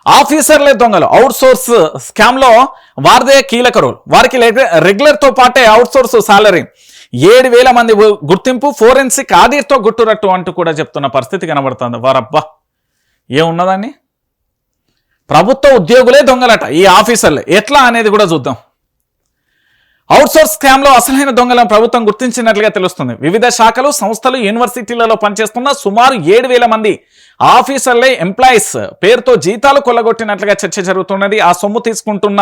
ఆఫీసర్లే దొంగలు. Out source scam లో వారిదే కీలక రోల్. వారికి రెగ్యులర్ తో పాటే అవుట్ సోర్స్ సాలరీ, 7,000 మంది గుర్తింపు, ఫోరెన్సిక్ ఆడిట్ తో గుట్టురట్టు అంటూ కూడా చెప్తున్న పరిస్థితి కనబడుతుంది. వారబ్బా ఏమున్నదాన్ని, ప్రభుత్వ ఉద్యోగులే దొంగలట ఈ ఆఫీసర్లే. ఎట్లా అనేది కూడా చూద్దాం. అవుట్సోర్స్ స్కామ్ లో అసలైన దొంగలను ప్రభుత్వం గుర్తించినట్లుగా తెలుస్తుంది. వివిధ శాఖలు, సంస్థలు, యూనివర్సిటీలలో పనిచేస్తున్న సుమారు 7,000 మంది ఆఫీసర్లే ఎంప్లాయీస్ పేరుతో జీతాలు కొల్లగొట్టినట్లుగా చర్చ జరుగుతున్నది. ఆ సొమ్ము తీసుకుంటున్న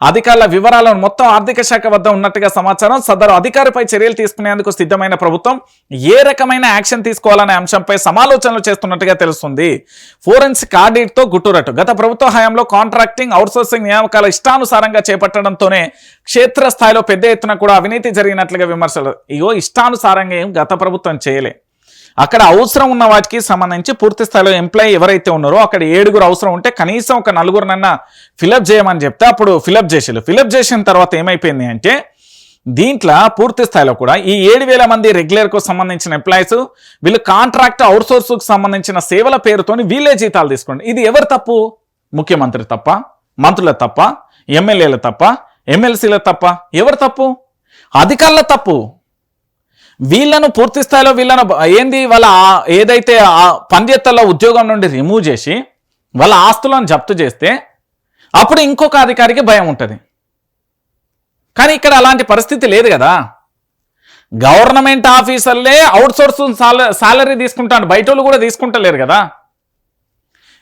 అధికారుల వివరాలను మొత్తం ఆర్థిక శాఖ వద్ద ఉన్నట్టుగా సమాచారం. సదరు అధికారిపై చర్యలు తీసుకునేందుకు సిద్ధమైన ప్రభుత్వం ఏ రకమైన యాక్షన్ తీసుకోవాలనే అంశంపై సమాలోచనలు చేస్తున్నట్టుగా తెలుస్తుంది. ఫోరెన్సిక్ ఆడిట్ తో గుట్టురట్టు. గత ప్రభుత్వ హయాంలో కాంట్రాక్టింగ్, అవుట్సోర్సింగ్ నియామకాల ఇష్టానుసారంగా చేపట్టడంతోనే క్షేత్రస్థాయిలో పెద్ద ఎత్తున కూడా అవినీతి జరిగినట్లుగా విమర్శలు. ఇగో ఇష్టానుసారంగా ఏం గత ప్రభుత్వం చేయలే. అక్కడ అవసరం ఉన్న వాటికి సంబంధించి పూర్తి స్థాయిలో ఎంప్లాయీ ఎవరైతే ఉన్నారో అక్కడ 7 అవసరం ఉంటే కనీసం ఒక 4 ఫిలప్ చేయమని చెప్తే అప్పుడు ఫిలప్ చేసేలు. ఫిలప్ చేసిన తర్వాత ఏమైపోయింది అంటే దీంట్లో పూర్తి స్థాయిలో కూడా ఈ 7,000 మంది రెగ్యులర్కు సంబంధించిన ఎంప్లాయీస్, వీళ్ళు కాంట్రాక్ట్ అవుట్సోర్స్కు సంబంధించిన సేవల పేరుతోని వీళ్ళే జీతాలు తీసుకోండి. ఇది ఎవరు తప్పు? ముఖ్యమంత్రి తప్ప, మంత్రుల తప్ప, ఎమ్మెల్యేల తప్ప, ఎమ్మెల్సీల తప్ప? ఎవరు తప్పు? అధికారుల తప్పు. వీళ్ళను పూర్తి స్థాయిలో వీళ్ళను ఏంది వాళ్ళ ఏదైతే పనిచేత్తల్లో ఉద్యోగం నుండి రిమూవ్ చేసి వాళ్ళ ఆస్తులను జప్తు చేస్తే అప్పుడు ఇంకొక అధికారికి భయం ఉంటుంది. కానీ ఇక్కడ అలాంటి పరిస్థితి లేదు కదా. గవర్నమెంట్ ఆఫీసర్లే అవుట్సోర్స్ సాలరీ తీసుకుంటాను, బయట వాళ్ళు కూడా తీసుకుంటలేరు కదా.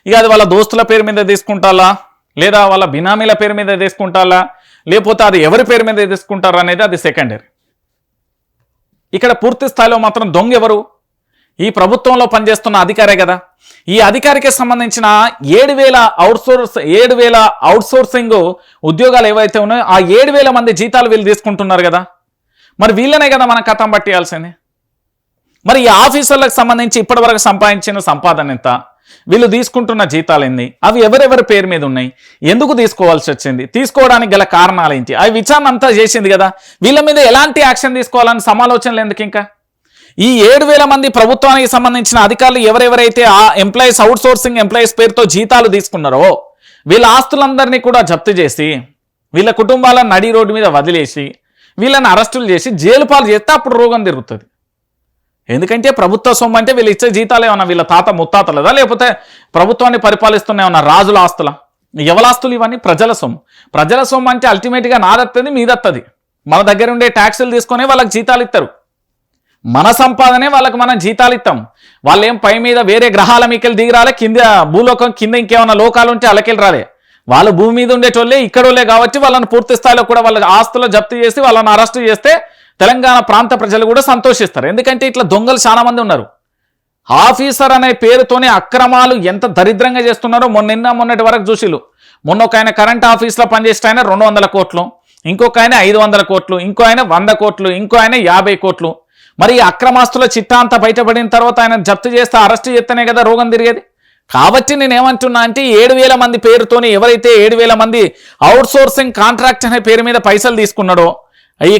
ఇక అది వాళ్ళ దోస్తుల పేరు మీద తీసుకుంటారా, లేదా వాళ్ళ బినామీల పేరు మీద తీసుకుంటారా, లేకపోతే అది ఎవరి పేరు మీద తీసుకుంటారు అనేది అది సెకండరీ. ఇక్కడ పూర్తి స్థాయిలో మాత్రం దొంగ ఎవరు? ఈ ప్రభుత్వంలో పనిచేస్తున్న అధికారే కదా. ఈ అధికారికి సంబంధించిన 7,000 అవుట్సోర్సింగ్ ఉద్యోగాలు ఏవైతే ఉన్నాయో ఆ 7,000 మంది జీతాలు వీళ్ళు తీసుకుంటున్నారు కదా. మరి వీళ్ళనే కదా మనం కథం పట్టేయాల్సింది. మరి ఈ ఆఫీసర్లకు సంబంధించి ఇప్పటివరకు సంపాదించిన సంపాదన ఎంత, వీళ్ళు తీసుకుంటున్న జీతాలు ఏంది, అవి ఎవరెవరి పేరు మీద ఉన్నాయి, ఎందుకు తీసుకోవాల్సి వచ్చింది, తీసుకోవడానికి గల కారణాలు ఏంటి, అవి విచారణ అంతా చేసింది కదా. వీళ్ళ మీద ఎలాంటి యాక్షన్ తీసుకోవాలని సమాలోచనలు ఎందుకు? ఇంకా ఈ 7,000 మంది ప్రభుత్వానికి సంబంధించిన అధికారులు ఎవరెవరైతే ఆ ఎంప్లాయీస్, అవుట్సోర్సింగ్ ఎంప్లాయీస్ పేరుతో జీతాలు తీసుకున్నారో వీళ్ళ ఆస్తులందరినీ కూడా జప్తు చేసి వీళ్ళ కుటుంబాలను నడి రోడ్డు మీద వదిలేసి వీళ్ళని అరెస్టులు చేసి జైలు పాలు చేస్తే అప్పుడు రోగం తిరుగుతుంది. ఎందుకంటే ప్రభుత్వ సొమ్ము అంటే వీళ్ళు ఇచ్చే జీతాలు ఏమన్నా వీళ్ళ తాత ముత్తాతలదా, లేకపోతే ప్రభుత్వాన్ని పరిపాలిస్తున్న ఏమన్నా రాజుల ఆస్తుల? ఎవరి ఆస్తులు ఇవన్నీ? ప్రజల సొమ్ము. ప్రజల సొమ్ము అంటే అల్టిమేట్గా నాదత్తది, మీదత్తది. మన దగ్గర ఉండే ట్యాక్సులు తీసుకొని వాళ్ళకి జీతాలు ఇస్తారు. మన సంపాదనే వాళ్ళకి మనం జీతాలు ఇస్తాం. వాళ్ళు ఏం పై మీద వేరే గ్రహాల మీకెళ్ళి దిగిరాలే, కింద భూలోకం కింద ఇంకేమైనా లోకాలు ఉంటే అలకెళ్ళి రాలే. వాళ్ళు భూమి మీద ఉండేటోళ్ళే, ఇక్కడోళ్ళే కాబట్టి వాళ్ళని పూర్తి స్థాయిలో కూడా వాళ్ళ ఆస్తులు జప్తు చేసి వాళ్ళని అరెస్టు చేస్తే తెలంగాణ ప్రాంత ప్రజలు కూడా సంతోషిస్తారు. ఎందుకంటే ఇట్లా దొంగలు చాలా మంది ఉన్నారు. ఆఫీసర్ అనే పేరుతోనే అక్రమాలు ఎంత దరిద్రంగా చేస్తున్నారో మొన్నటి వరకు చూసిలు. మొన్న ఒక ఆయన కరెంట్ ఆఫీస్లో పనిచేస్తే ఆయన 200 కోట్లు, ఇంకొక ఆయన 500 కోట్లు, ఇంకో ఆయన 100 కోట్లు, ఇంకో ఆయన 50 కోట్లు. మరి ఈ అక్రమాస్తుల చిట్టా అంతా బయటపడిన తర్వాత ఆయన జప్తు చేస్తే, అరెస్ట్ చేస్తేనే కదా రోగం తిరిగేది. కాబట్టి నేనేమంటున్నా అంటే 7,000 మంది పేరుతోని ఎవరైతే 7,000 మంది అవుట్సోర్సింగ్ కాంట్రాక్ట్ అనే పేరు మీద పైసలు తీసుకున్నాడో, ఈ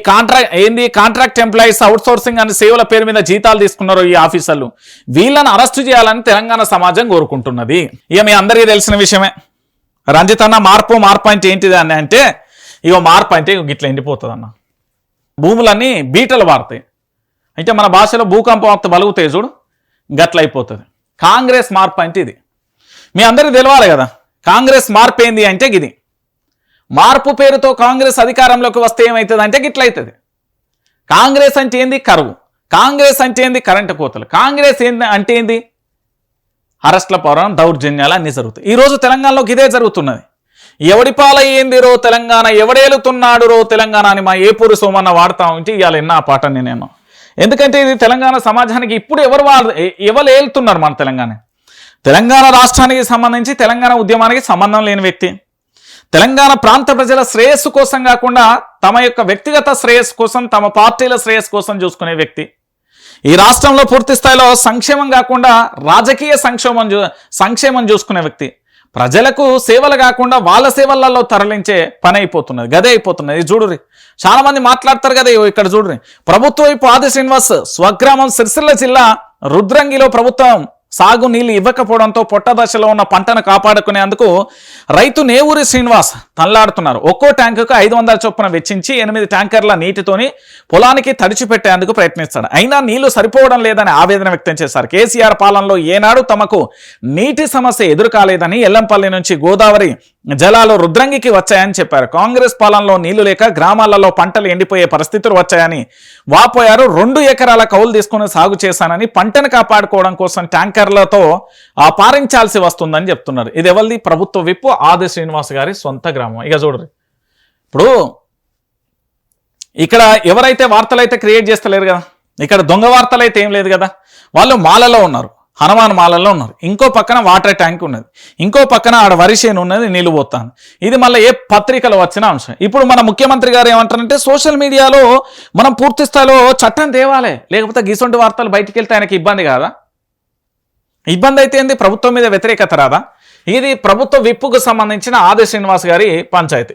కాంట్రాక్ట్ ఎంప్లాయీస్ అవుట్సోర్సింగ్ అనే సేవల పేరు మీద జీతాలు తీసుకున్నారో ఈ ఆఫీసర్లు, వీళ్ళని అరెస్టు చేయాలని తెలంగాణ సమాజం కోరుకుంటున్నది. ఇక మీ అందరికీ తెలిసిన విషయమే. రంజిత్ అన్న మార్పు అంటే ఏంటిది అని అంటే, ఇక మార్పు అంటే ఇట్లా ఎండిపోతుంది అన్న. భూములన్నీ బీటలు వాడతాయి. అంటే మన భాషలో భూకంపం బలుగుతాయి చూడు, గట్ల అయిపోతుంది. కాంగ్రెస్ మార్పు అంటే ఇది. మీ అందరికీ తెలవాలి కదా కాంగ్రెస్ మార్పు ఏంది అంటే ఇది. మార్పు పేరుతో కాంగ్రెస్ అధికారంలోకి వస్తే ఏమవుతుంది అంటే గిట్లయితుంది. కాంగ్రెస్ అంటే ఏంది? కరువు. కాంగ్రెస్ అంటే ఏంది? కరెంటు కోతలు. కాంగ్రెస్ ఏంది అంటే ఏంది? అరెస్ట్ల పౌరం, దౌర్జన్యాలు అన్నీ జరుగుతాయి. ఈరోజు తెలంగాణలోకి ఇదే జరుగుతున్నది. ఎవడి పాలయ్యింది రో తెలంగాణ, ఎవడేలుతున్నాడు రో తెలంగాణ అని మా ఏపూరు సోమన్న వాడుతూ ఉంటే ఇవాళ ఎన్న ఆ పాటని నేను. ఎందుకంటే ఇది తెలంగాణ సమాజానికి ఇప్పుడు ఎవరు ఏలుతున్నారు? మన తెలంగాణ రాష్ట్రానికి సంబంధించి తెలంగాణ ఉద్యమానికి సంబంధం లేని వ్యక్తి, తెలంగాణ ప్రాంత ప్రజల శ్రేయస్సు కోసం కాకుండా తమ యొక్క వ్యక్తిగత శ్రేయస్సు కోసం, తమ పార్టీల శ్రేయస్సు కోసం చూసుకునే వ్యక్తి, ఈ రాష్ట్రంలో పూర్తి స్థాయిలో సంక్షేమం కాకుండా రాజకీయ సంక్షేమం చూసుకునే వ్యక్తి, ప్రజలకు సేవలు కాకుండా వాళ్ళ సేవలలో తరలించే పని అయిపోతున్నది, గదే అయిపోతున్నది. ఇది చూడురి, చాలా మంది మాట్లాడతారు కదా. ఇక్కడ చూడురి, ప్రభుత్వ వైపు ఆది శ్రీనివాస్ స్వగ్రామం సిరిసిల్ల జిల్లా రుద్రంగిలో ప్రభుత్వం సాగు నీళ్లు ఇవ్వకపోవడంతో పొట్ట దశలో ఉన్న పంటను కాపాడుకునేందుకు రైతు నేవూరి శ్రీనివాస్ తనలాడుతున్నారు. ఒక్కో ట్యాంకుకు 500 చొప్పున వెచ్చించి 8 ట్యాంకర్ల నీటితోని పొలానికి తడిచిపెట్టేందుకు ప్రయత్నిస్తాడు. అయినా నీళ్లు సరిపోవడం లేదని ఆవేదన వ్యక్తం చేశారు. కేసీఆర్ పాలనలో ఏనాడు తమకు నీటి సమస్య ఎదురు కాలేదని, ఎల్లంపల్లి నుంచి గోదావరి జలాలు రుద్రంగికి వచ్చాయని చెప్పారు. కాంగ్రెస్ పాలనలో నీళ్లు లేక గ్రామాలలో పంటలు ఎండిపోయే పరిస్థితులు వచ్చాయని వాపోయారు. 2 ఎకరాల కౌలు తీసుకుని సాగు చేశానని, పంటను కాపాడుకోవడం కోసం ట్యాంకర్లతో పారించాల్సి వస్తుందని చెప్తున్నారు. ఇది ఎవరిది? ప్రభుత్వ విప్పు ఆది శ్రీనివాస్ గారి సొంత గ్రామం. ఇక చూడరు, ఇప్పుడు ఇక్కడ ఎవరైతే వార్తలైతే క్రియేట్ చేస్తలేరు కదా, ఇక్కడ దొంగ వార్తలు అయితే ఏం లేదు కదా. వాళ్ళు మాలలో ఉన్నారు, హనుమాన్ మాలలో ఉన్నారు, ఇంకో పక్కన వాటర్ ట్యాంక్ ఉన్నది, ఇంకో పక్కన ఆడ వరిసేను ఉన్నది, నీళ్ళు పోతాను. ఇది మళ్ళీ ఏ పత్రికలో వచ్చిన అంశం. ఇప్పుడు మన ముఖ్యమంత్రి గారు ఏమంటారంటే సోషల్ మీడియాలో మనం పూర్తి స్థాయిలో చట్టం తేవాలి, లేకపోతే గిసొంటి వార్తలు బయటికి వెళ్తే ఆయనకి ఇబ్బంది కాదా? ఇబ్బంది అయితే ఏంది? ప్రభుత్వం మీద వ్యతిరేకత రాదా? ఇది ప్రభుత్వ విప్పుకు సంబంధించిన ఆది శ్రీనివాస్ గారి పంచాయతీ.